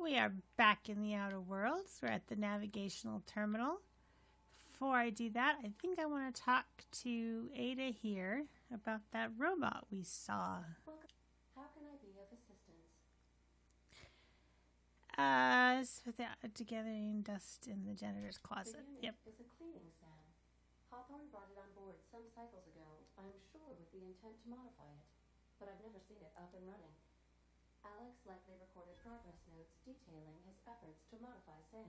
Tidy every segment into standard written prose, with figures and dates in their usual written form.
We are back in the outer worlds. We're at the navigational terminal. Before I do that, I think I want to talk to Ada here about that robot we saw. How can I be of assistance? Gathering dust in the janitor's closet. The unit is a cleaning stand. Hawthorne brought it on board some cycles ago, I'm sure with the intent to modify it, but I've never seen it up and running. Alex likely recorded progress notes detailing his efforts to modify Sam.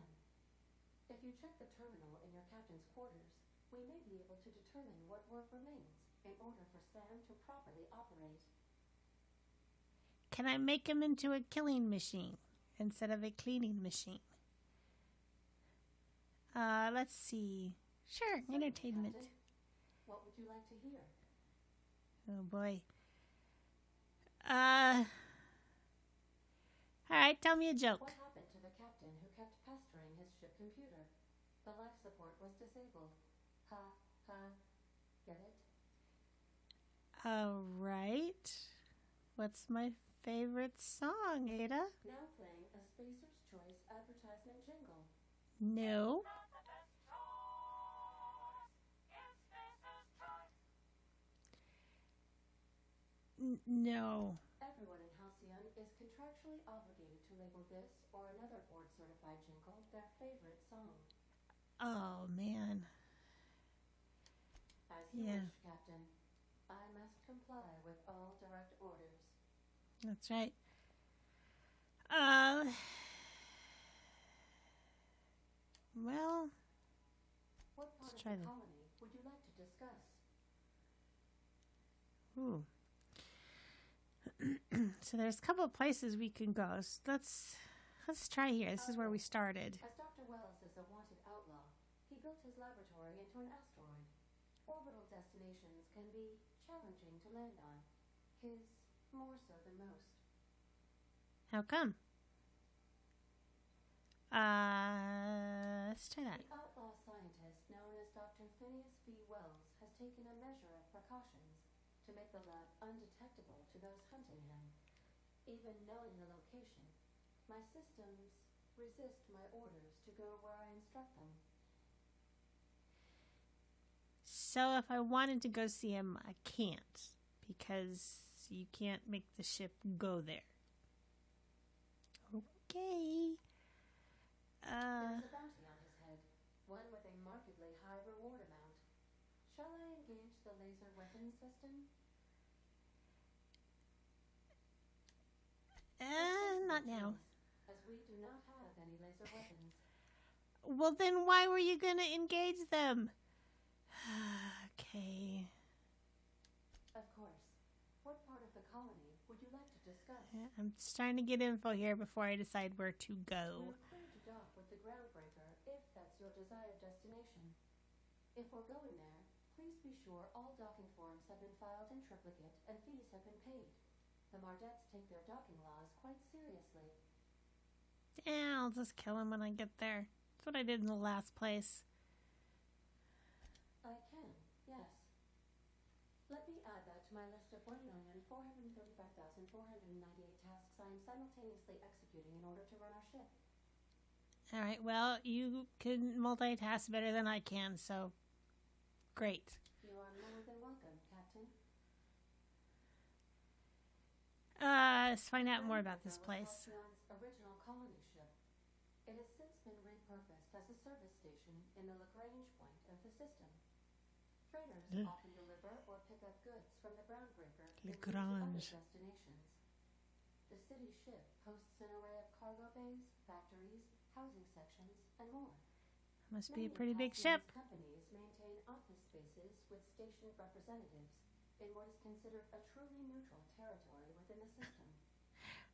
If you check the terminal in your captain's quarters, we may be able to determine what work remains in order for Sam to properly operate. Can I make him into a killing machine instead of a cleaning machine? Let's see. Sure, entertainment. Captain, what would you like to hear? Oh boy. Alright, tell me a joke. What happened to the captain who kept pestering his ship computer? The life support was disabled. Ha, ha. Get it? Alright. What's my favorite song, Ada? Now playing a Spacer's Choice advertisement jingle. No. No. Everyone in Halcyon is contractually obligated to label this or another board-certified jingle their favorite song. Oh, man. As you wish, Captain. I must comply with all direct orders. That's right. Well, what part let's of try the this. colony would you like to discuss? Ooh. So there's a couple of places we can go. So let's try here. This is where we started. As Dr. Wells is a wanted outlaw, he built his laboratory into an asteroid. Orbital destinations can be challenging to land on. His more so than most. How come? Let's try that. The outlaw scientist known as Dr. Phineas B. Wells has taken a measure of precautions to make the lab undetectable to those hunting him. Even knowing the location, my systems resist my orders to go where I instruct them. So if I wanted to go see him, I can't, because you can't make the ship go there. Okay. There's a bounty on his head, one with a markedly high reward amount. Shall I engage the laser weapons system? Not now. As we do not have any laser weapons. Well, then why were you going to engage them? Okay. Of course. What part of the colony would you like to discuss? I'm just trying to get info here before I decide where to go. We're clear to dock with the Groundbreaker if that's your desired destination. If we're going there, please be sure all docking forms have been filed in triplicate and fees have been paid. The Mardettes take their docking laws quite seriously. Yeah, I'll just kill him when I get there. That's what I did in the last place. I can, yes. Let me add that to my list of 1,435,498 tasks I am simultaneously executing in order to run our ship. Alright, well, you can multitask better than I can, so great. You are more than welcome, Captain. Let's find out more about this place. Halcyon's original colony ship. It has since been repurposed as a service station in the Lagrange point of the system. Freighters often deliver or pick up goods from the Groundbreaker to other destinations. The city ship hosts an array of cargo bays, factories, housing sections, and more. Must be a pretty big ship. Companies maintain office spaces with station representatives in what is considered a truly neutral territory within the system.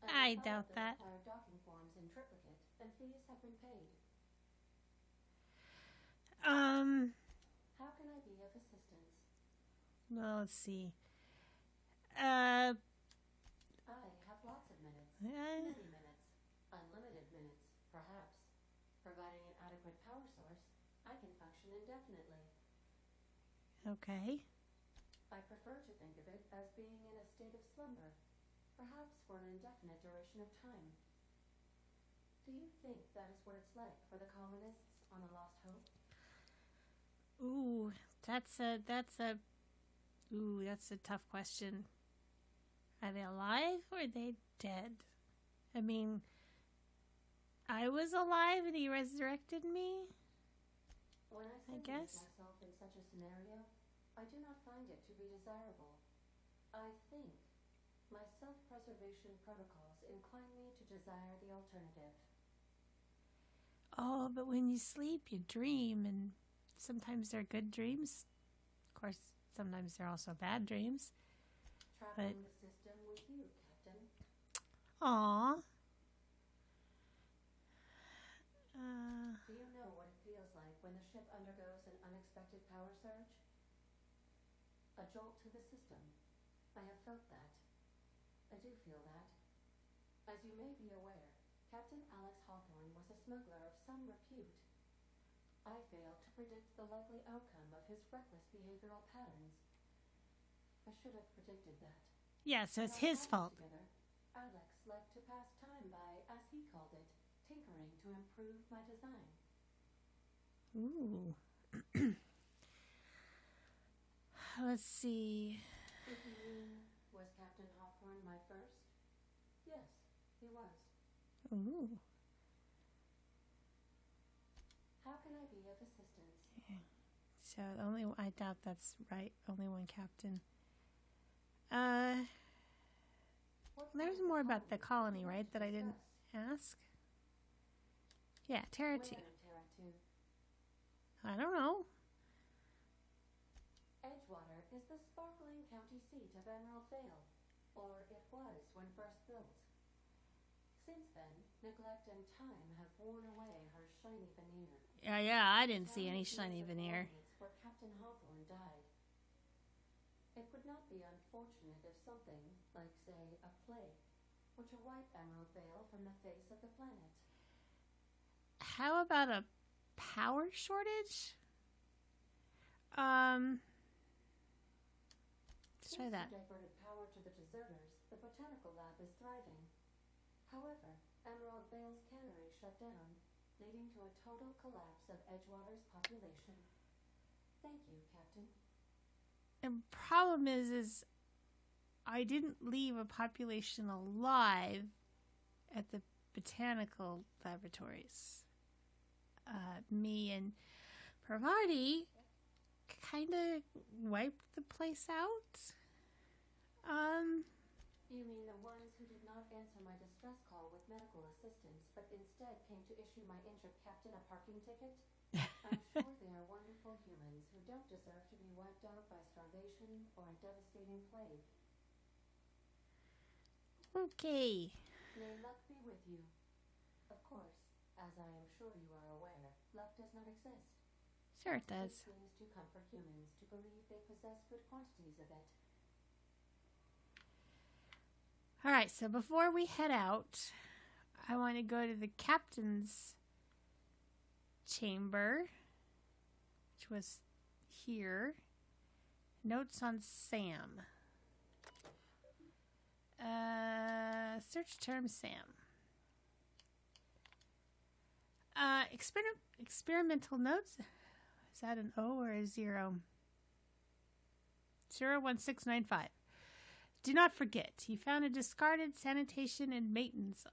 I doubt that. Docking forms in triplicate and fees have been paid. How can I be of assistance? Well, let's see. I have lots of minutes. Many minutes. Unlimited minutes, perhaps. Providing an adequate power source, I can function indefinitely. Okay. I prefer to think of it as being in a state of slumber, perhaps for an indefinite duration of time. Do you think that is what it's like for the colonists on the Lost Hope? Ooh, that's a tough question. Are they alive or are they dead? I mean, I was alive and he resurrected me. When I guess. myself in such a scenario, I do not find it to be desirable. I think my self-preservation protocols incline me to desire the alternative. Oh, but when you sleep, you dream, and sometimes they're good dreams. Of course, sometimes they're also bad dreams. Traveling the system with you, Captain. Aww. Do you know what it feels like when the ship undergoes an unexpected power surge? A jolt to the system. I have felt that. I do feel that. As you may be aware, Captain Alex Hawthorne was a smuggler of some repute. I failed to predict the likely outcome of his reckless behavioral patterns. I should have predicted that. Yeah, so it's his fault. Together, Alex liked to pass time by, as he called it, tinkering to improve my design. Ooh. Let's see. If you mean, was Captain Hawthorne my first? Yes, he was. Ooh. How can I be of assistance? Yeah. So I doubt that's right. Only one captain. There's more about the colony, right? That I didn't ask. Yeah, Terra 2. I don't know. Edgewater is the sparkling county seat of Emerald Vale, or it was when first built. Since then, neglect and time have worn away her shiny veneer. Yeah, I didn't see any shiny veneer. Where Captain Hawthorne died. It would not be unfortunate if something, like, say, a plague, were to wipe Emerald Vale from the face of the planet. How about a power shortage? Let's try that. Diverted power to the deserters, the botanical lab is thriving. However, Emerald Vale's cannery shut down, leading to a total collapse of Edgewater's population. Thank you, Captain. The problem is I didn't leave a population alive at the botanical laboratories. Me and Parvati kind of wiped the place out. You mean the ones who did not answer my distress call with medical assistance, but instead came to issue my injured captain a parking ticket? I'm sure they are wonderful humans who don't deserve to be wiped out by starvation or a devastating plague. Okay. May luck be with you. Of course, as I am sure you are aware, luck does not exist. Sure it does. It seems to comfort humans to believe they possess good quantities of it. All right, so before we head out, I want to go to the captain's chamber, which was here. Notes on Sam. Search term Sam. Experimental notes. Is that an O or a 0? 01695. Do not forget, he found a discarded sanitation and maintenance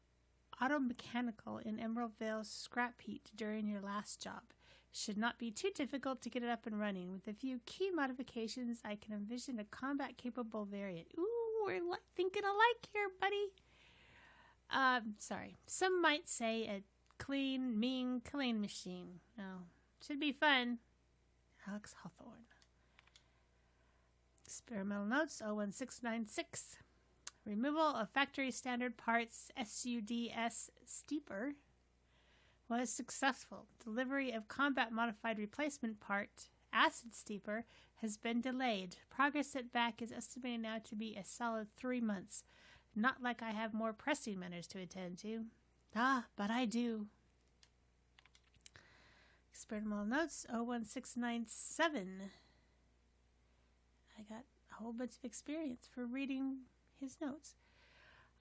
automechanical in Emerald Vale's scrap heap during your last job. Should not be too difficult to get it up and running. With a few key modifications, I can envision a combat-capable variant. Ooh, we're thinking alike here, buddy. Sorry. Some might say a mean clean machine. Oh, should be fun. Alex Hawthorne. Experimental notes 01696. Removal of factory standard parts SUDS steeper was successful. Delivery of combat modified replacement part acid steeper has been delayed. Progress setback is estimated now to be a solid 3 months. Not like I have more pressing matters to attend to. But I do. Experimental notes 01697. I got a whole bunch of experience for reading his notes.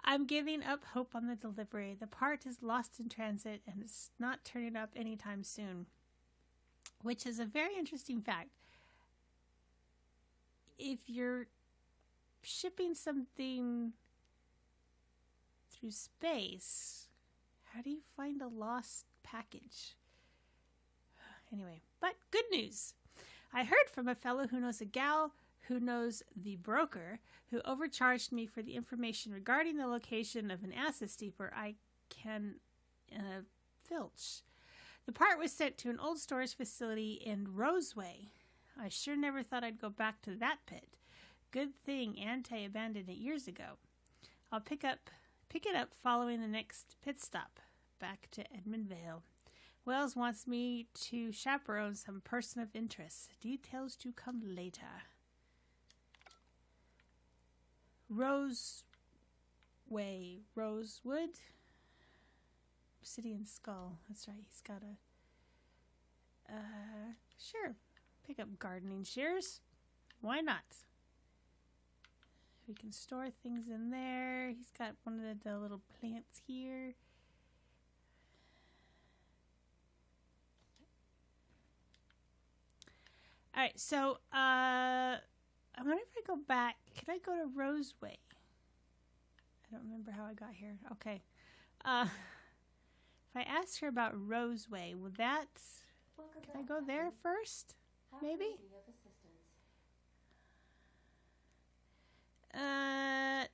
I'm giving up hope on the delivery. The part is lost in transit and it's not turning up anytime soon. Which is a very interesting fact. If you're shipping something through space, how do you find a lost package? Anyway, but good news. I heard from a fellow who knows a gal who knows the broker who overcharged me for the information regarding the location of an acid steeper I can filch. The part was sent to an old storage facility in Roseway. I sure never thought I'd go back to that pit. Good thing Ante abandoned it years ago. I'll pick it up following the next pit stop, back to Edmondvale. Wells wants me to chaperone some person of interest. Details to come later. Roseway. Rosewood? Obsidian skull. That's right. He's got a... Sure. Pick up gardening shears. Why not? We can store things in there. He's got one of the little plants here. Alright, so, I wonder if I go back. Can I go to Roseway? I don't remember how I got here. Okay. If I ask her about Roseway, will that... Can I go there first? Maybe?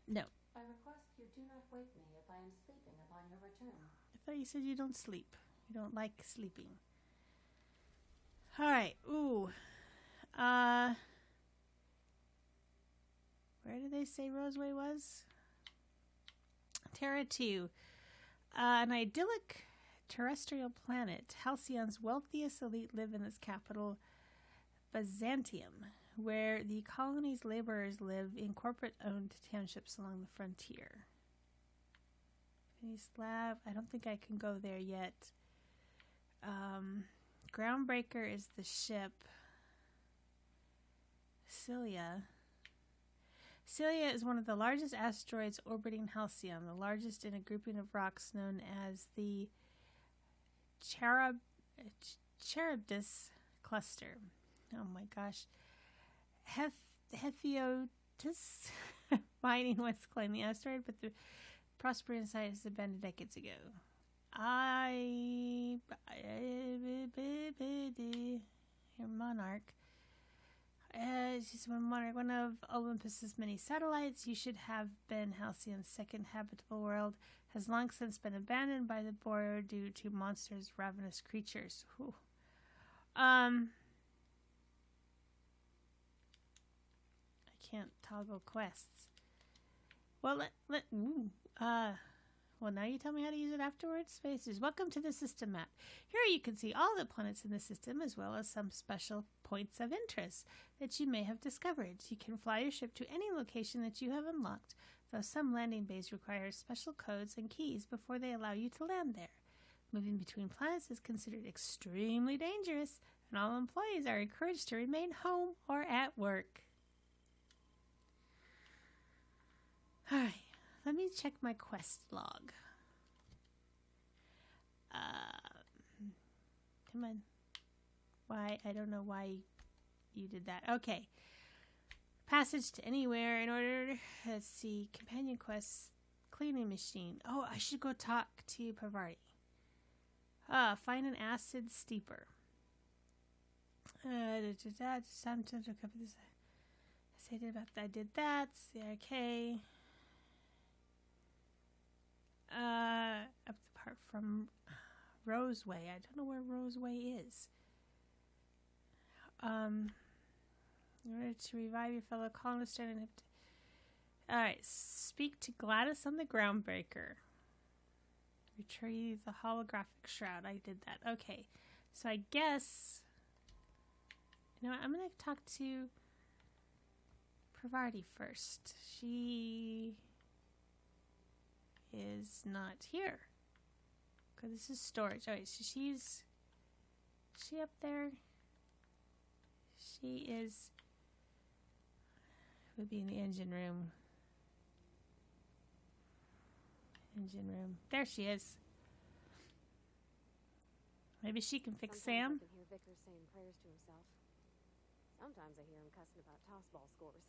No. I request you do not wake me if I am sleeping upon your return. I thought you said you don't sleep. You don't like sleeping. Alright, ooh. Where did they say Roseway was? Terra 2. An idyllic terrestrial planet. Halcyon's wealthiest elite live in its capital, Byzantium, where the colony's laborers live in corporate-owned townships along the frontier. Any slab? I don't think I can go there yet. Groundbreaker is the ship. Cilia is one of the largest asteroids orbiting Halcyon, the largest in a grouping of rocks known as the Charybdis cluster. Oh my gosh. Hephaestus mining once claimed the asteroid, but the Prospering site has abandoned decades ago. Your monarch. She's one of Olympus's many satellites. You should have been Halcyon's second habitable world. Has long since been abandoned by the Boreal due to monsters, ravenous creatures. Whew. I can't toggle quests. Well, well, now you tell me how to use it afterwards. Spaces. Welcome to the system map. Here you can see all the planets in the system as well as some special points of interest that you may have discovered. You can fly your ship to any location that you have unlocked, though some landing bays require special codes and keys before they allow you to land there. Moving between planets is considered extremely dangerous, and all employees are encouraged to remain home or at work. Alright. Let me check my quest log. Come on. Why? I don't know why you did that. Okay. Passage to anywhere in order. Let's see. Companion quests. Cleaning machine. Oh, I should go talk to Pavarti. Find an acid steeper. I did that. Yeah, okay. Up the part from Roseway. I don't know where Roseway is. In order to revive your fellow colonists, alright, speak to Gladys on the Groundbreaker. Retrieve the holographic shroud. I did that. Okay. So I guess, you know what, I'm going to talk to Pavarti first. She is not here. Because this is storage. Alright, so is she up there? She is, would be in the engine room. Engine room. There she is. Maybe she can fix Sam. Sometimes I can hear Vickers saying prayers to himself. Sometimes I hear him cussing about tossball scores.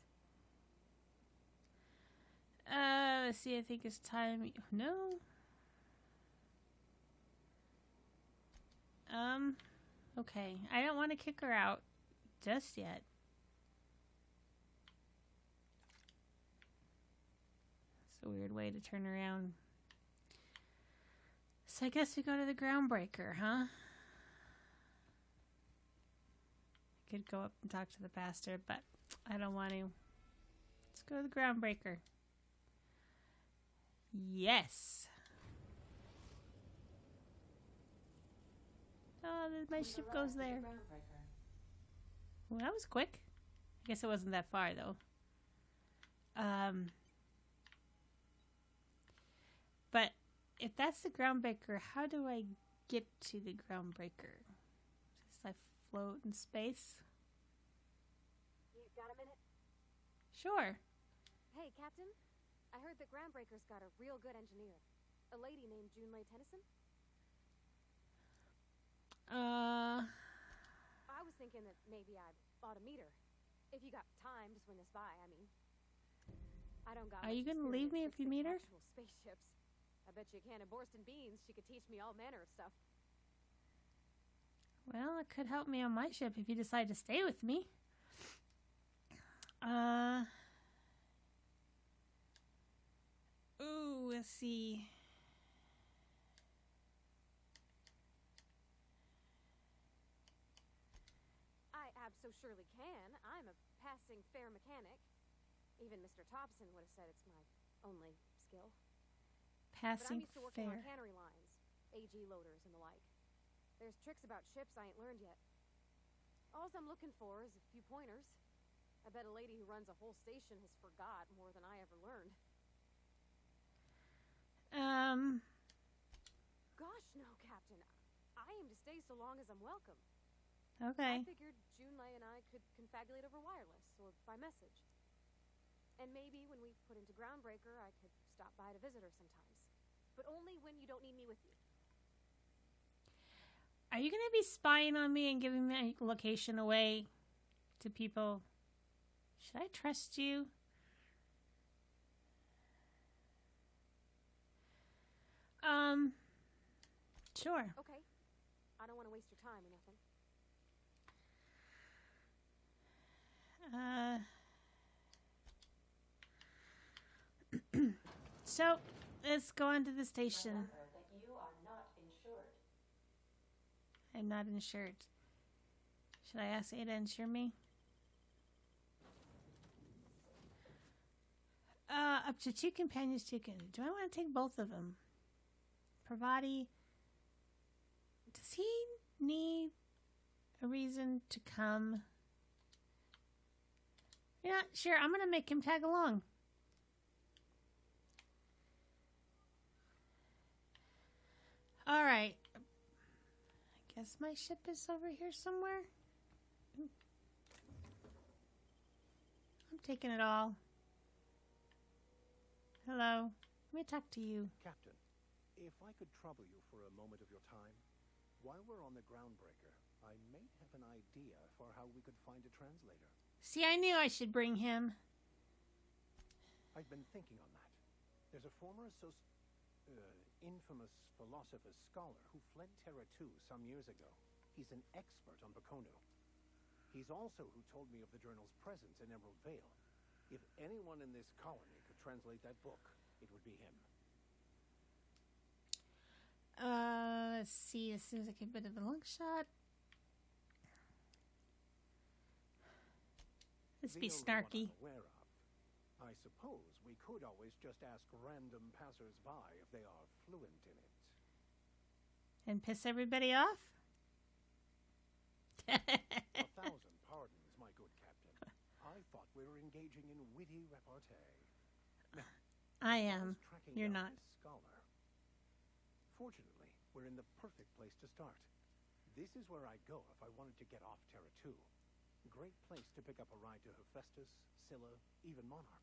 Let's see. I think it's time. No. Okay. I don't want to kick her out just yet. It's a weird way to turn around. So I guess we go to the Groundbreaker, huh? I could go up and talk to the pastor, but I don't want to. Let's go to the Groundbreaker. Yes. Oh, my ship goes there. Well, that was quick. I guess it wasn't that far, though. But if that's the Groundbreaker, how do I get to the Groundbreaker? Just like float in space? You got a minute? Sure. Hey, Captain. I heard that Groundbreaker's got a real good engineer. A lady named Junlei Tennyson. I was thinking that maybe I ought to meet her. If you got time to swing us by, I mean. I don't got. Are you gonna leave me if you meet her? Actual spaceships. I bet you a can of Borston beans she could teach me all manner of stuff. Well, it could help me on my ship if you decide to stay with me. Ooh, let's see. I so surely can. I'm a passing fair mechanic. Even Mr. Thompson would have said it's my only skill. But I'm Passing used to working on fair. cannery lines, AG loaders and the like. There's tricks about ships I ain't learned yet. All I'm looking for is a few pointers. I bet a lady who runs a whole station has forgot more than I ever learned. Gosh, no, Captain. I aim to stay so long as I'm welcome. Okay. I figured Junlei and I could confabulate over wireless or by message. And maybe when we put into Groundbreaker, I could stop by to visit her sometimes. But only when you don't need me with you. Are you going to be spying on me and giving my location away to people? Should I trust you? Sure. Okay. I don't want to waste your time or nothing. So, let's go on to the station. Remember that you are not insured. I'm not insured. Should I ask Ada to insure me? Up to 2 companions, 2 can. Do I want to take both of them? Pravati, does he need a reason to come? Yeah, sure. I'm going to make him tag along. All right. I guess my ship is over here somewhere. I'm taking it all. Hello. Let me talk to you. Captain, if I could trouble you for a moment of your time, while we're on the Groundbreaker, I may have an idea for how we could find a translator. See, I knew I should bring him. I've been thinking on that. There's a former infamous philosopher scholar who fled Terra 2 some years ago. He's an expert on Bakonu. He's also who told me of the journal's presence in Emerald Vale. If anyone in this colony could translate that book, it would be him. Let's see. This seems like a bit of a long shot. Let's be The only snarky. one I'm aware of. I suppose we could always just ask random passers-by if they are fluent in it. And piss everybody off? 1,000 pardons, my good captain. I thought we were engaging in witty repartee. Now, I as far am. as tracking You're down not. this scholar, fortunately, we're in the perfect place to start. This is where I'd go if I wanted to get off Terra 2. Great place to pick up a ride to Hephaestus, Scylla, even Monarch.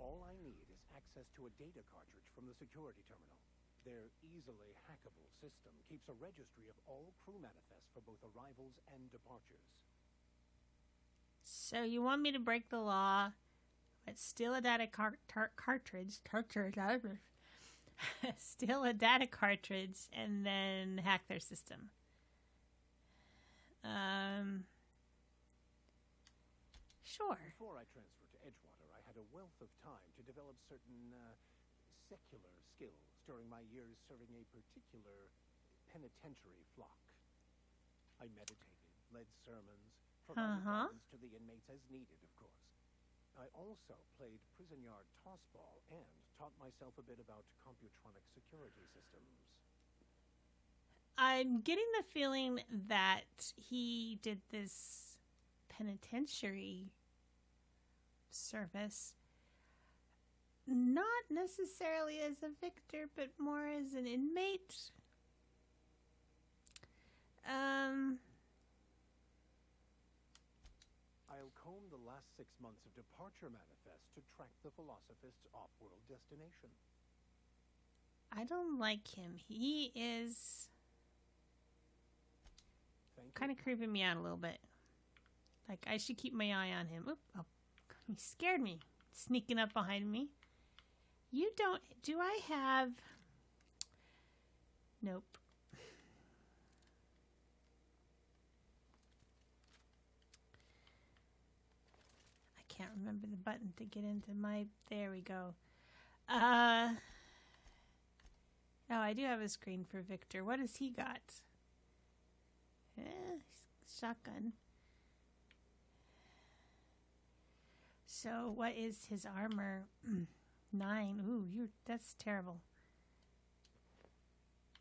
All I need is access to a data cartridge from the security terminal. Their easily hackable system keeps a registry of all crew manifests for both arrivals and departures. So you want me to break the law, but steal a data cartridge, steal a data cartridge, and then hack their system. Sure. Before I transferred to Edgewater, I had a wealth of time to develop certain secular skills during my years serving a particular penitentiary flock. I meditated, led sermons, provided guidance to the inmates as needed, of course. I also played prison yard tossball and taught myself a bit about computronic security systems. I'm getting the feeling that he did this penitentiary service not necessarily as a victor, but more as an inmate. I'll comb the last 6 months of departure manifest to track the Philosophist's off-world destination. I don't like him. He is kind of creeping me out a little bit. Like, I should keep my eye on him. Oop, oh, he scared me. Sneaking up behind me. You don't... Do I have... Nope. I can't remember the button to get into my... There we go. Oh, I do have a screen for Victor. What has he got? Shotgun. So, what is his armor? 9. Ooh, that's terrible.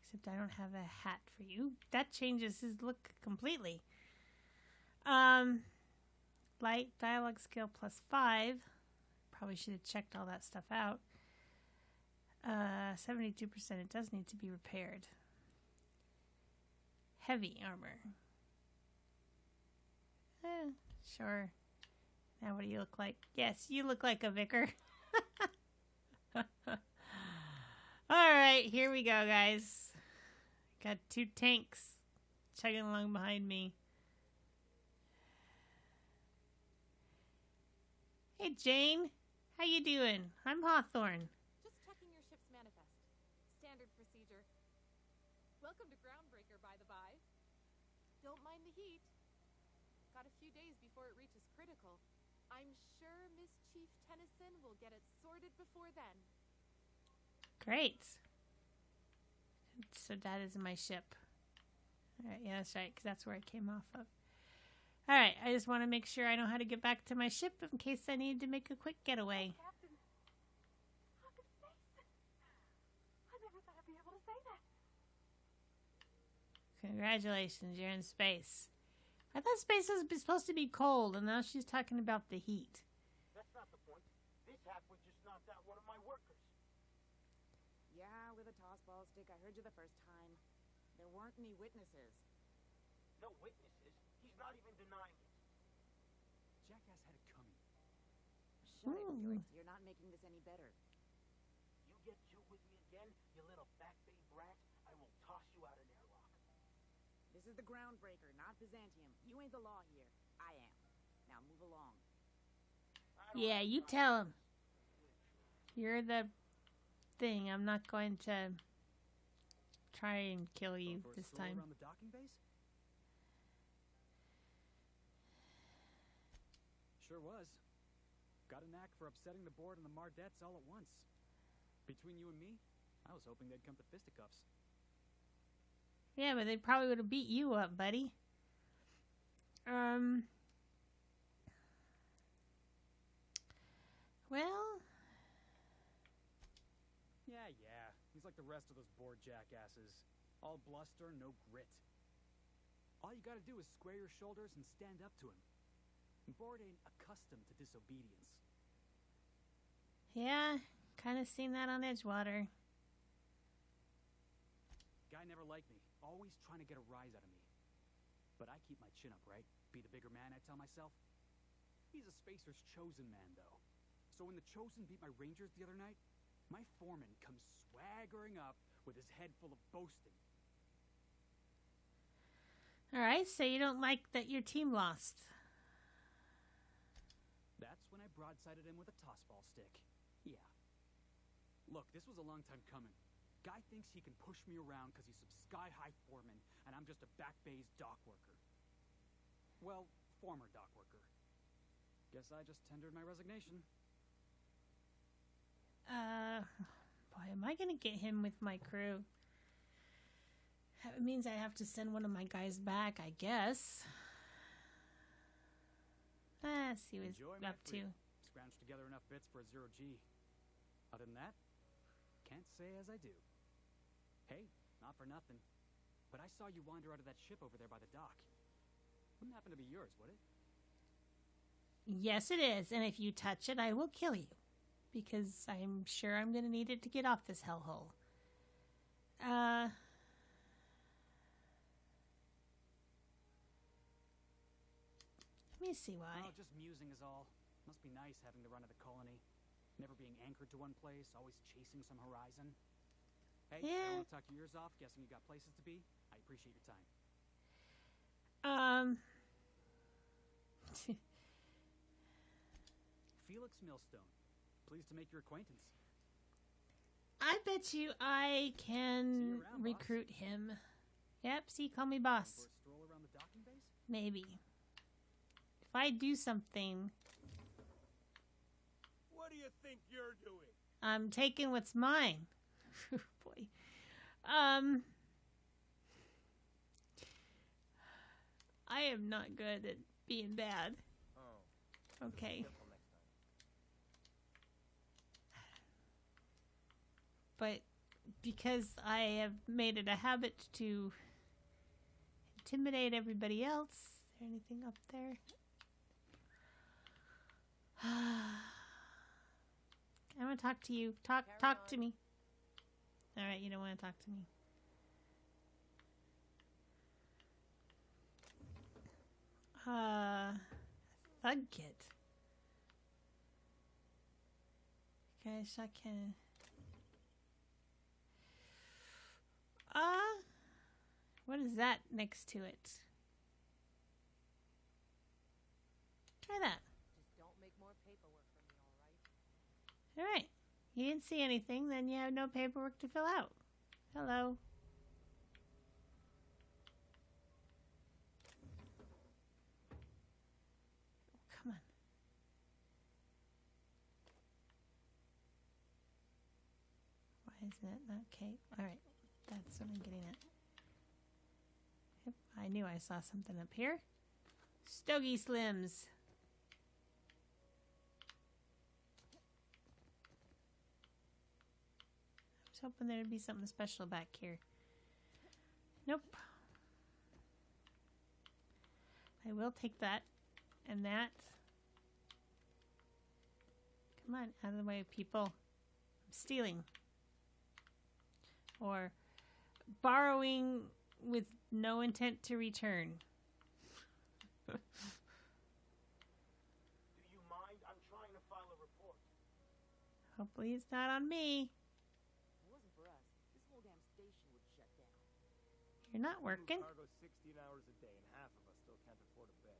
Except I don't have a hat for you. That changes his look completely. Light dialogue skill +5. Probably should have checked all that stuff out. 72%. It does need to be repaired. Heavy armor. Sure. Now what do you look like? Yes, you look like a vicar. Alright, here we go, guys. Got 2 tanks chugging along behind me. Hey, Jane. How you doing? I'm Hawthorne. Just checking your ship's manifest. Standard procedure. Welcome to Groundbreaker, by the by. Don't mind the heat. Got a few days before it reaches critical. I'm sure Miss Chief Tennyson will get it sorted before then. Great. So that is my ship. Alright, yeah, that's right, because that's where I came off of. Alright, I just want to make sure I know how to get back to my ship in case I need to make a quick getaway. Oh, Captain. Look at the face. I never thought I'd be able to say that. Congratulations, you're in space. I thought space was supposed to be cold, and now she's talking about the heat. That's not the point. This halfway just knocked out one of my workers. Yeah, with a tossball stick. I heard you the first time. There weren't any witnesses. No witnesses. He's not even denying it. Jackass had it coming. Shut it, Joyce. You're not making this any better. You get two with me again, you little back bay brat, I will toss you out an airlock. This is the Groundbreaker, not Byzantium. You ain't the law here. I am. Now move along. Yeah, you tell him. You're the thing. I'm not going to try and kill you this time. Around the docking base? Sure was. Got a knack for upsetting the board and the Mardettes all at once. Between you and me, I was hoping they'd come to fisticuffs. Yeah, but they probably would have beat you up, buddy. Well... Yeah. He's like the rest of those bored jackasses. All bluster, no grit. All you gotta do is square your shoulders and stand up to him. Board ain't accustomed to disobedience. Yeah, kind of seen that on Edgewater. Guy never liked me, always trying to get a rise out of me. But I keep my chin up, right? Be the bigger man, I tell myself. He's a spacer's chosen man, though. So when the Chosen beat my Rangers the other night, my foreman comes swaggering up with his head full of boasting. Alright, so you don't like that your team lost. That's when I broadsided him with a tossball stick. Yeah. Look, this was a long time coming. Guy thinks he can push me around because he's some sky-high foreman, and I'm just a back bay's dock worker. Well, former dock worker. Guess I just tendered my resignation. Boy, am I gonna get him with my crew? That means I have to send one of my guys back, I guess. See what he's up to. Scrounged together enough bits for a 0G. Other than that, can't say as I do. Hey, not for nothing, but I saw you wander out of that ship over there by the dock. Wouldn't happen to be yours, would it? Yes, it is, and if you touch it, I will kill you. Because I'm sure I'm going to need it to get off this hellhole. Let me see why. Oh, just musing is all. Must be nice having the run of the colony. Never being anchored to one place, always chasing some horizon. Hey, I don't want to talk your ears off, guessing you got places to be. I appreciate your time. Felix Millstone. Pleased to make your acquaintance. I bet you I can recruit him. Yep, see, call me boss. For a stroll around the docking base? Maybe. If I do something... What do you think you're doing? I'm taking what's mine. Boy. I am not good at being bad. Oh. Okay. But because I have made it a habit to intimidate everybody else, is there anything up there? I want to talk to you. Talk to me. Alright, you don't want to talk to me. Thug kit. Okay, shotgun. What is that next to it? Try that. Just don't make more paperwork for me, alright? Alright. You didn't see anything, then you have no paperwork to fill out. Hello. Come on. Why isn't it not okay? Alright. That's what I'm getting at. Yep, I knew I saw something up here. Stogie Slims. I was hoping there'd be something special back here. Nope. I will take that and that. Come on, out of the way, people. I'm stealing. Or borrowing with no intent to return. Do you mind? I'm trying to file a report. Hopefully it's not on me. If it wasn't for us, this whole damn station would shut down. You're not working. Cargo 16 hours a day, and half of us still can't afford a bed.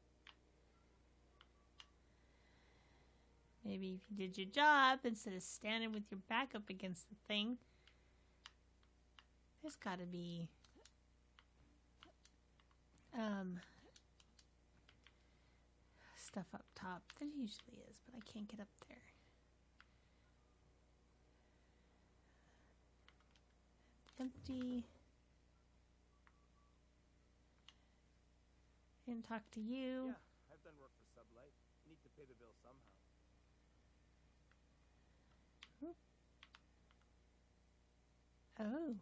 Maybe if you did your job instead of standing with your back up against the thing. There's gotta be stuff up top. There usually is, but I can't get up there. Empty. Didn't talk to you. Yeah, I've done work for Sublight. Need to pay the bill somehow. Oh.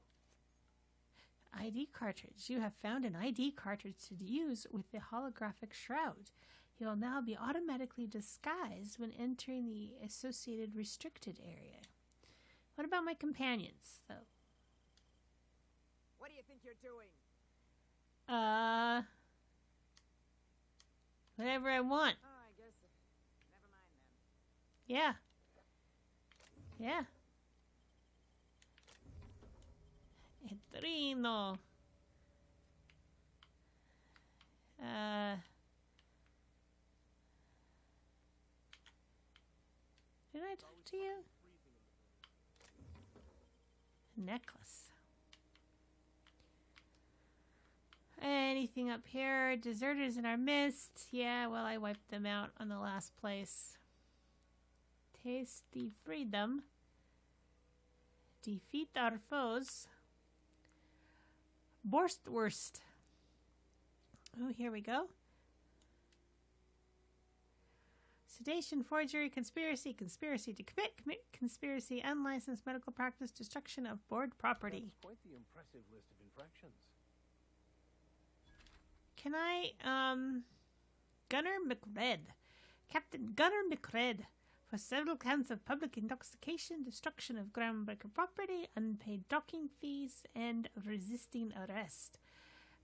ID cartridge. You have found an ID cartridge to use with the holographic shroud. You will now be automatically disguised when entering the associated restricted area. What about my companions, though? What do you think you're doing? Whatever I want. Oh, I guess. Never mind then. Yeah. Yeah. Entrino. Did I talk to you? Necklace. Anything up here? Deserters in our midst. Yeah, well, I wiped them out on the last place. Tasty freedom. Defeat our foes. Borstwurst. Oh, here we go. Sedation, forgery, conspiracy, conspiracy to commit, conspiracy, unlicensed medical practice, destruction of board property. That's quite the impressive list of infractions. Can I, Gunner McRed. Captain Gunner McRed. For several counts of public intoxication, destruction of Groundbreaker property, unpaid docking fees, and resisting arrest.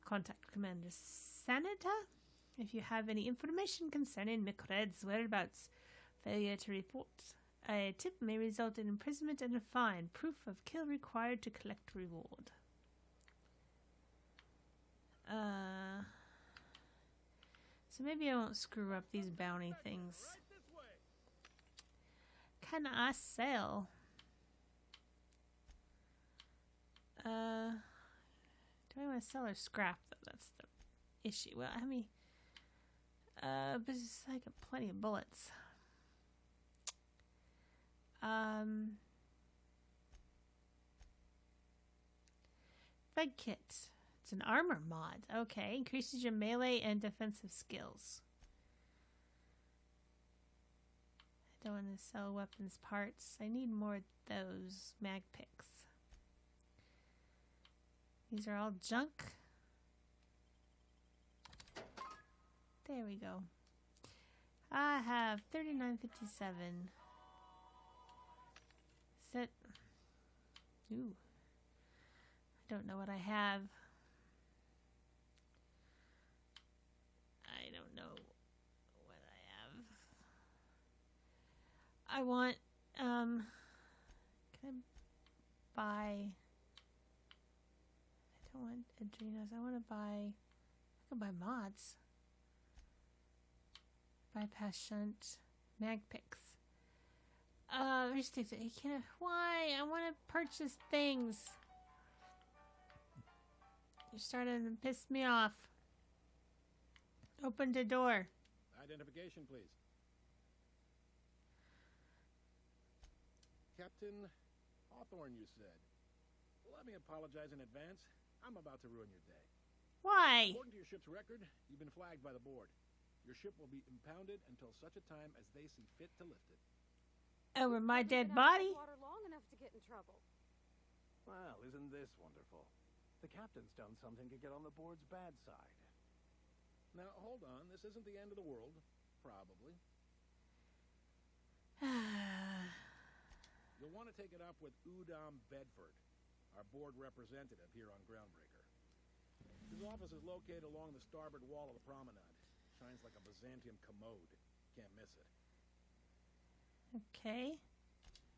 Contact Commander Sanita if you have any information concerning McRed's whereabouts. Failure to report a tip may result in imprisonment and a fine. Proof of kill required to collect reward. So maybe I won't screw up these bounty things. Can I sell? Do I want to sell or scrap though? That's the issue. Well, I mean, but I got plenty of bullets. Fed kit. It's an armor mod. Okay, increases your melee and defensive skills. I don't want to sell weapons parts. I need more of those mag picks. These are all junk. There we go. I have 39.57. Set. Ooh. I don't know what I have. I don't know what I have. I want, can I buy, I don't want adrenos, I want to buy, I can buy mods. Bypass shunt, mag picks. Restricted, I can't, why? I want to purchase things. You're starting to piss me off. Open the door. Identification, please. Captain Hawthorne, you said. Let me apologize in advance. I'm about to ruin your day. Why? According to your ship's record, you've been flagged by the board. Your ship will be impounded until such a time as they see fit to lift it. Over my dead body? Water long enough to get in trouble. Well, isn't this wonderful? The captain's done something to get on the board's bad side. Now, hold on. This isn't the end of the world. Probably. You'll want to take it up with Udom Bedford, our board representative here on Groundbreaker. His office is located along the starboard wall of the promenade. Shines like a Byzantium commode. Can't miss it. Okay.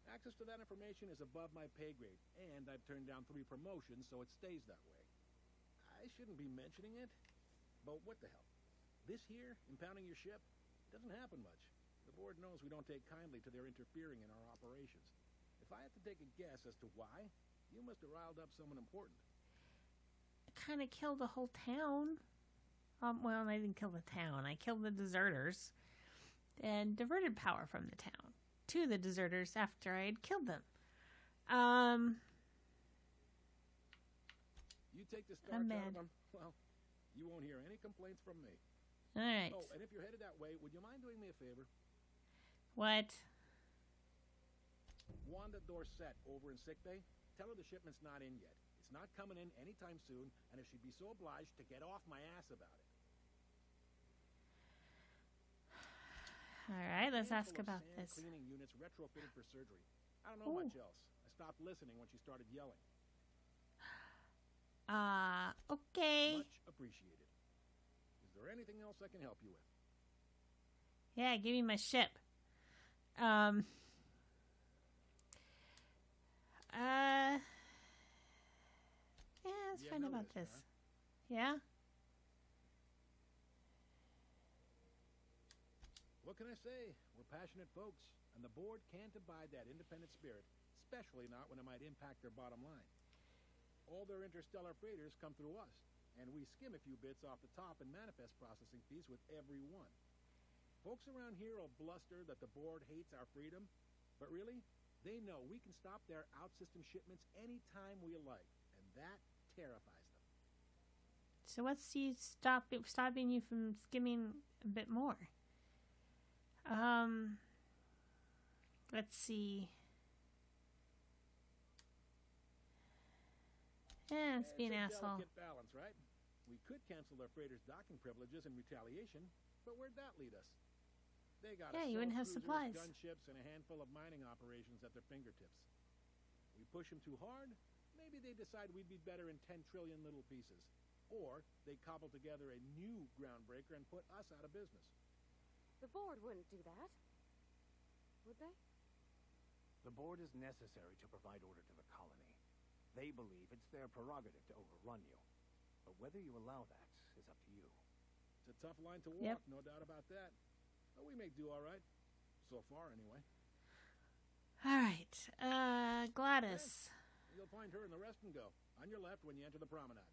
Access to that information is above my pay grade, and I've turned down 3 promotions, so it stays that way. I shouldn't be mentioning it, but what the hell? This here, impounding your ship, doesn't happen much. The board knows we don't take kindly to their interfering in our operations. If I had to take a guess as to why, you must have riled up someone important. I kind of killed the whole town. Well, I didn't kill the town. I killed the deserters and diverted power from the town to the deserters after I had killed them. You take the starch I'm out mad. of them, well, you won't hear any complaints from me. All right. Oh, and if you're headed that way, would you mind doing me a favor? What? Wanda Dorset over in sickbay, tell her the shipment's not in yet. It's not coming in anytime soon, and if she'd be so obliged to get off my ass about it. All right, let's ask Handful of about sand this. Cleaning units retrofitted for surgery. I don't know Ooh. much else. I stopped listening when she started yelling. Okay. Much appreciated. Is there anything else I can help you with? Yeah, give me my ship. Yeah, let's You find out about noticed, this. huh? Yeah? What can I say? We're passionate folks, and the board can't abide that independent spirit, especially not when it might impact their bottom line. All their interstellar freighters come through us, and we skim a few bits off the top in manifest processing fees with every one. Folks around here will bluster that the board hates our freedom, but really, they know we can stop their out-system shipments anytime we like, and that terrifies them. So what's stopping you from skimming a bit more? Let's see. Let's be an It's a asshole. delicate balance, right? We could cancel their freighters' docking privileges in retaliation, but where'd that lead us? They got Yeah, assault you wouldn't have cruisers, supplies. gunships, and a handful of mining operations at their fingertips. We push them too hard, maybe they decide we'd be better in 10 trillion little pieces. Or they cobble together a new Groundbreaker and put us out of business. The board wouldn't do that. Would they? The board is necessary to provide order to the colony. They believe it's their prerogative to overrun you. But whether you allow that is up to you. It's a tough line to walk, no doubt about that. But we may do all right. So far, anyway. All right. Gladys. You'll find her in the rest and go. On your left when you enter the promenade.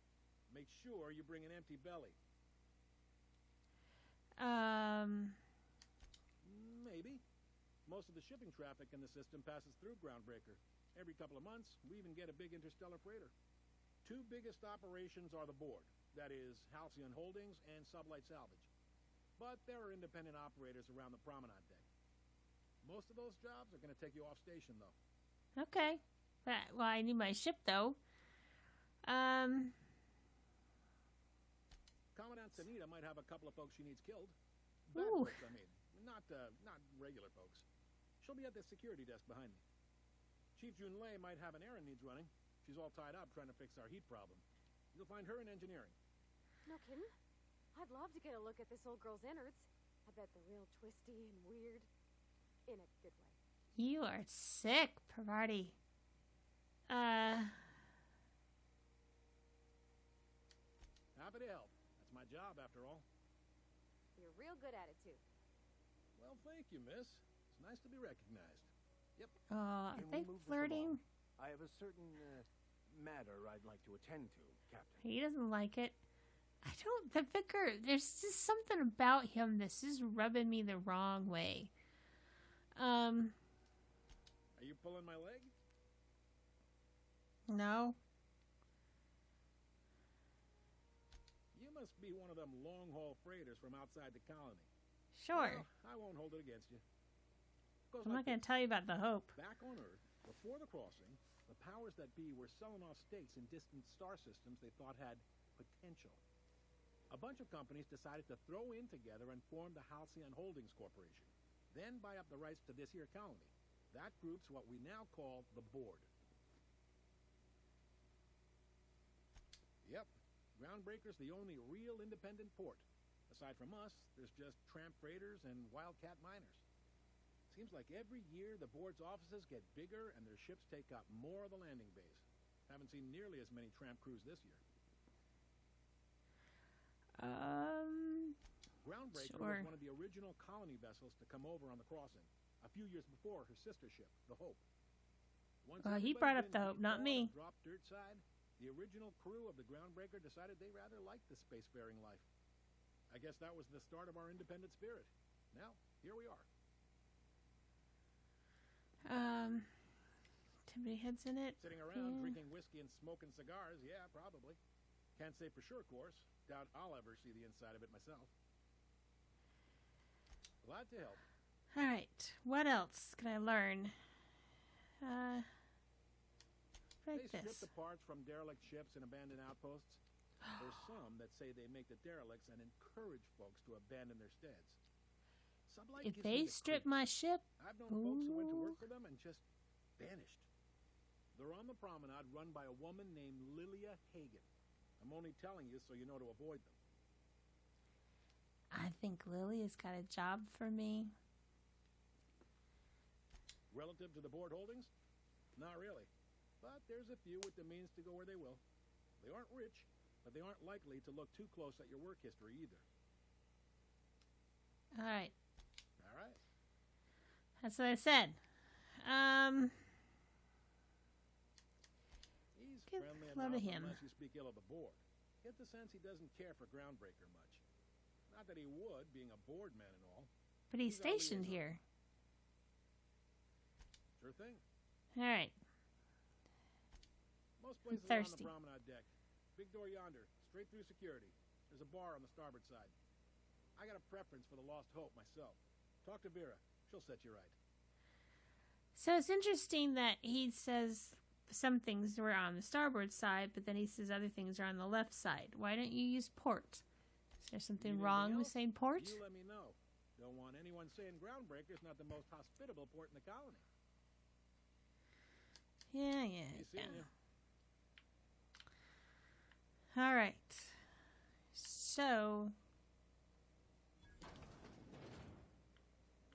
Make sure you bring an empty belly. Maybe. Most of the shipping traffic in the system passes through Groundbreaker. Every couple of months, we even get a big interstellar freighter. Two biggest operations are the board. That is, Halcyon Holdings and Sublight Salvage. But there are independent operators around the promenade deck. Most of those jobs are going to take you off station, though. Okay. Well, I need my ship, though. Commandant Sanita might have a couple of folks she needs killed. Bad Ooh. folks, I mean. Not regular folks. She'll be at the security desk behind me. Chief Junlei might have an errand needs running. She's all tied up trying to fix our heat problem. You'll find her in engineering. No kidding? I'd love to get a look at this old girl's innards. I bet they're real twisty and weird. In a good way. You are sick, Parvati. Happy to help. That's my job, after all. You're real good at it, too. Well, thank you, miss. It's nice to be recognized. Yep. Are Can we they move this flirting? along? I have a certain matter I'd like to attend to, Captain. He doesn't like it. The vicar, there's just something about him that's just rubbing me the wrong way. Are you pulling my leg? No. You must be one of them long-haul freighters from outside the colony. Sure. Well, I won't hold it against you. Goes I'm like not going to this. tell you about the Hope. Back on Earth, before the crossing, the powers that be were selling off stakes in distant star systems they thought had potential. A bunch of companies decided to throw in together and form the Halcyon Holdings Corporation, then buy up the rights to this here colony. That group's what we now call the board. Yep, Groundbreaker's the only real independent port. Aside from us, there's just tramp freighters and wildcat miners. Seems like every year the board's offices get bigger and their ships take up more of the landing bays. Haven't seen nearly as many tramp crews this year. Groundbreaker Sure. was one of the original colony vessels to come over on the crossing, a few years before her sister ship, the Hope. Once He everybody brought up been the Hope, not recalled me. and dropped dirt side, the original crew of the Groundbreaker decided they rather liked the spacefaring life. I guess that was the start of our independent spirit. Now, here we are. Too many heads in it. Sitting around Yeah. drinking whiskey and smoking cigars, yeah, probably. Can't say for sure, of course. Doubt I'll ever see the inside of it myself. Glad to help. All right. What else can I learn? They Like strip this. the parts from derelict ships and abandoned outposts. There's some that say they make the derelicts and encourage folks to abandon their steads. Sublight If gives me they the strip creeps. my ship, I've known folks who went to Ooh. work for them and just vanished. They're on the promenade run by a woman named Lilia Hagen. I'm only telling you so you know to avoid them. I think Lily's got a job for me. Relative to the board holdings? Not really. But there's a few with the means to go where they will. They aren't rich, but they aren't likely to look too close at your work history either. All right. All right. That's what I said. He's Give friendly hello to enough him. unless you speak ill of the board. Get the sense he doesn't care for Groundbreaker much. Not that he would, being a board man and all. But he's He's our stationed liaison. here. Sure thing. All right. Most places are on thirsty. the promenade deck. Big door yonder, straight through security. There's a bar on the starboard side. I got a preference for the Lost Hope myself. Talk to Vera. She'll set you right. So it's interesting that he says some things were on the starboard side, but then he says other things are on the left side. Why don't you use port? Is there something Need wrong anything with else? saying port? You let me know. Don't want anyone saying Groundbreaker's not the most hospitable port in the colony. Yeah. He's seeing you. All right. So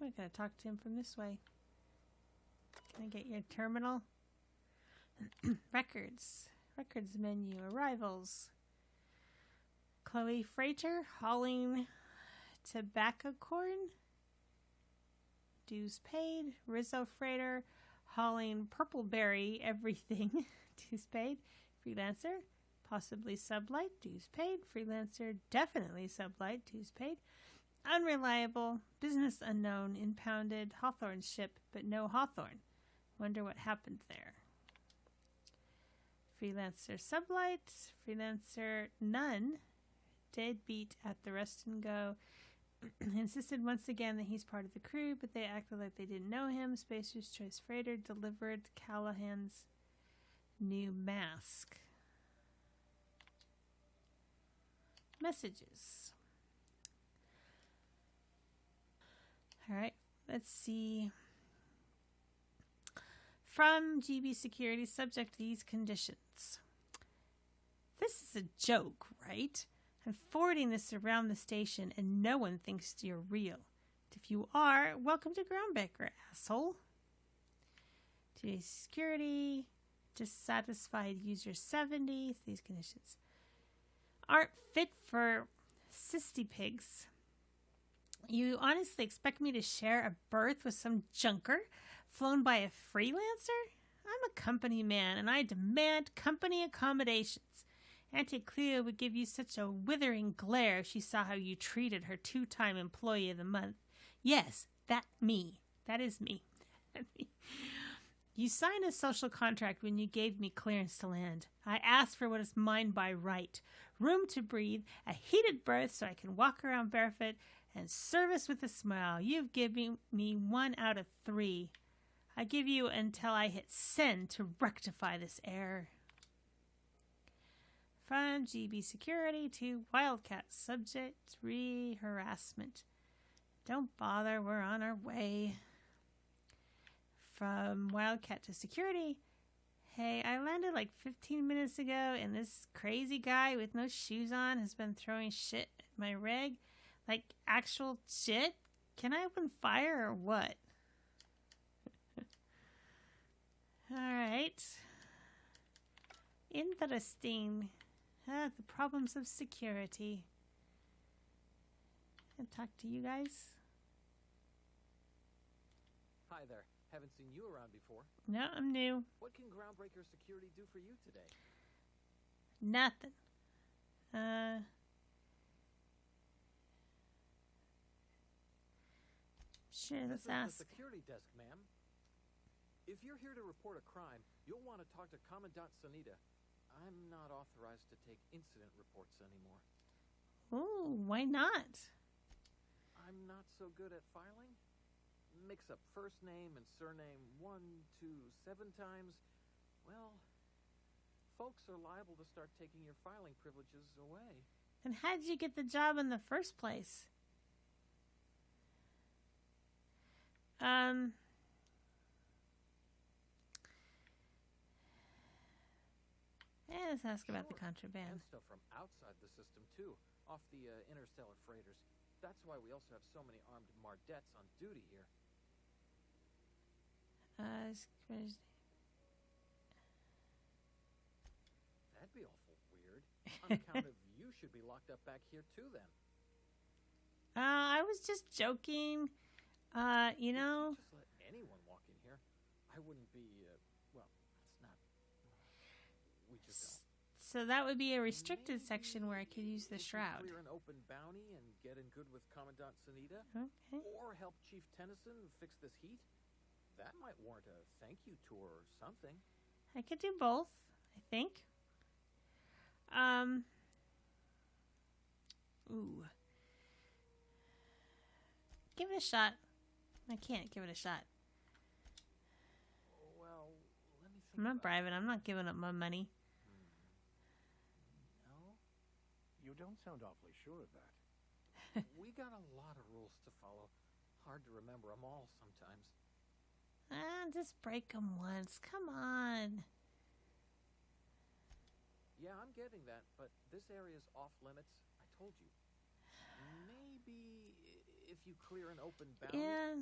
I gotta talk to him from this way. Can I get your terminal? Records menu, arrivals. Chloe Freighter hauling tobacco corn. Dues paid. Rizzo Freighter hauling purpleberry everything. Dues paid. Freelancer, possibly sublight. Dues paid. Freelancer, definitely sublight. Dues paid. Unreliable. Business unknown. Impounded. Hawthorne ship, but no Hawthorne. Wonder what happened there. Freelancer sublight. Freelancer none. Deadbeat at the rest and go. Insisted once again that he's part of the crew, but they acted like they didn't know him. Spacer's Choice Freighter delivered Callahan's new mask. Messages. All right, let's see. From GB Security, subject to these conditions. This is a joke, right? I'm forwarding this around the station and no one thinks you're real. If you are, welcome to Groundbreaker, asshole. GB Security, dissatisfied user 70. These conditions aren't fit for cysty pigs. You honestly expect me to share a berth with some junker flown by a freelancer? I'm a company man, and I demand company accommodations. Auntie Cleo would give you such a withering glare if she saw how you treated her 2-time employee of the month. Yes, that is me. You signed a social contract when you gave me clearance to land. I asked for what is mine by right. Room to breathe, a heated berth so I can walk around barefoot, and service with a smile. You've given me 1 out of 3. I give you until I hit send to rectify this error. From GB Security to Wildcat, subject harassment. Don't bother, we're on our way. From Wildcat to Security. Hey, I landed like 15 minutes ago and this crazy guy with no shoes on has been throwing shit at my rig. Like actual shit? Can I open fire or what? Alright. Interesting. The problems of security. I'll talk to you guys. Hi there. Haven't seen you around before. No, I'm new. What can Groundbreaker Security do for you today? Nothing. Sure, This let's is ask. the security desk, ma'am. If you're here to report a crime, you'll want to talk to Commandant Sanita. I'm not authorized to take incident reports anymore. Oh, why not? I'm not so good at filing. Mix up first name and surname 1, 2, 7 times. Well, folks are liable to start taking your filing privileges away. Then how'd you get the job in the first place? Let's ask about the Sure. contraband. And stuff from outside the system, too. Off the interstellar freighters. That's why we also have so many armed Mardettes on duty here. on account of you should be locked up back here too then. I was just joking. You know. Just let anyone walk in here. I wouldn't be, well, it's not. We just don't. So that would be a restricted section where I could use the If you shroud. clear an open bounty and get in good with Commandant Sunita, Okay. or help Chief Tennyson fix this heat, that might warrant a thank you tour or something. I could do both, I think. Ooh. Give it a shot. I can't give it a shot. Well, let me think. I'm not about bribing. I'm not giving up my money. No? You don't sound awfully sure of that. We got a lot of rules to follow. Hard to remember them all sometimes. Just break them once. Come on. Yeah, I'm getting that, but this area's off limits. I told you. Maybe if you clear an open bounty. Yeah.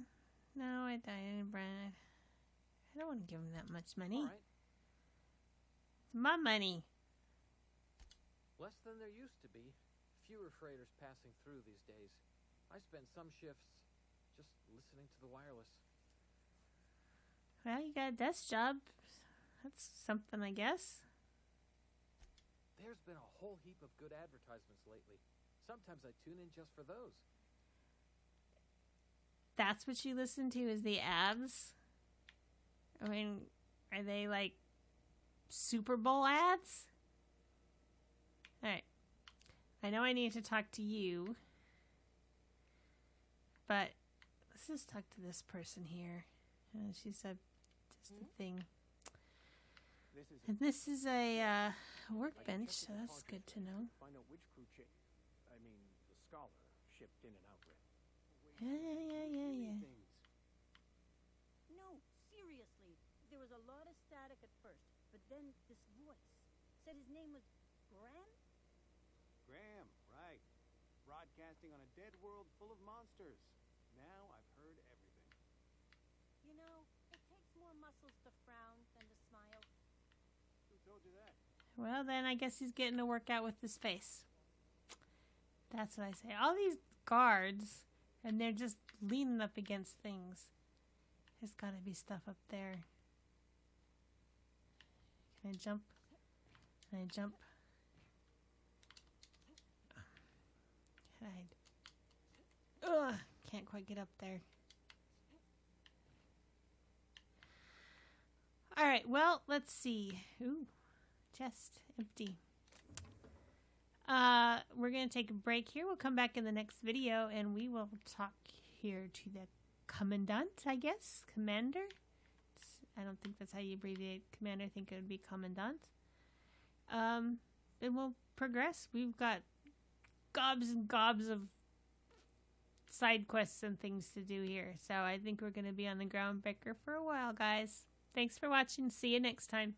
No, I didn't, Brian. I don't want to give him that much money. All right. It's my money. Less than there used to be. Fewer freighters passing through these days. I spend some shifts just listening to the wireless. Well, you got a desk job. That's something, I guess. There's been a whole heap of good advertisements lately. Sometimes I tune in just for those. That's what you listen to, is the ads? I mean, are they like Super Bowl ads? Alright. I know I need to talk to you. But let's just talk to this person here. She said just a thing. And this is a workbench, so that's good to know. Find out which crew the scholar shipped in and out with. Yeah. No, seriously. There was a lot of static at first, but then this voice said his name was Graham? Graham, right. Broadcasting on a dead world full of monsters. Now I've heard everything. You know, it takes more muscles to frown than to smile. Who told you that? Well, then I guess he's getting a workout with his face. That's what I say. All these guards, and they're just leaning up against things. There's got to be stuff up there. Can I jump? Can I jump? Can I? Ugh! Can't quite get up there. Alright, well, let's see. Ooh, chest empty. We're going to take a break here. We'll come back in the next video and we will talk here to the commandant, I guess. Commander? I don't think that's how you abbreviate commander. I think it would be commandant. And we'll progress. We've got gobs and gobs of side quests and things to do here. So I think we're going to be on the Groundbreaker for a while, guys. Thanks for watching. See you next time.